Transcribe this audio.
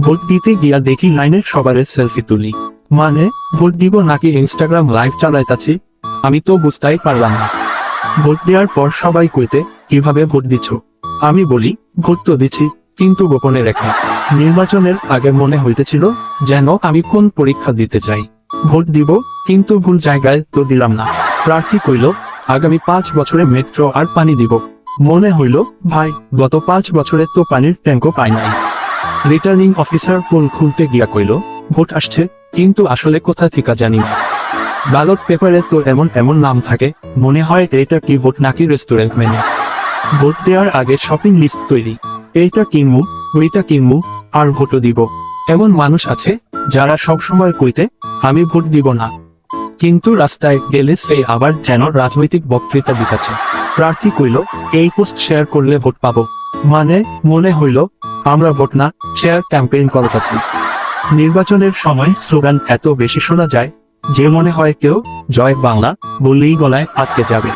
Vote দিতে গিয়া দেখি লাইনের সবারে সেলফি তুলি। মানে ভোট দিব নাকি ইনস্টাগ্রাম লাইভ চালাইতাছি, আমি তো বুঝতেই পারলাম না। ভোট দেওয়ার পর সবাই কইতে, কিভাবে ভোট দিচ্ছ? আমি বলি, ভোট তো দিচ্ছি, কিন্তু গোপনে রেখা। নির্বাচনের আগে মনে হইতেছিল যেন আমি কোন পরীক্ষা দিতে চাই। ভোট দিব, কিন্তু ভুল জায়গায় তো দিলাম না। প্রার্থী কইল, আগামী 5 বছরে মেট্রো আর পানি দিব। মনে হইল, ভাই গত 5 বছরে তো পানির ট্যাঙ্কও পাই নাই। রিটার্নিং অফিসার পোল খুলতে গিয়া কইল, ভোট আসছে, কিন্তু আসলে কোথা থেকে জানি না। ব্যালট পেপারে তো এমন এমন নাম থাকে, মনে হয় এটা কি ভোট নাকি রেস্টুরেন্ট মেনু। ভোট দেওয়ার আগে শপিং লিস্ট তৈরি, এইটা কিনমু, ওইটা কিনমু, আর ভোটও দিব। এমন মানুষ আছে যারা সব সময় কইতে, আমি ভোট দিব না, কিন্তু রাস্তায় গেলে সে আবার যেন রাজনৈতিক বক্তৃতা দিতেছে। প্রার্থী কইল, এই পোস্ট শেয়ার করলে ভোট পাবো। মানে মনে হইল আমরা ভোট না, শেয়ার ক্যাম্পেইন করতেছি। নির্বাচনের সময় স্লোগান এত বেশি শোনা যায় যে মনে হয় কেউ জয় বাংলা বললেই গলায় আটকে যাবে।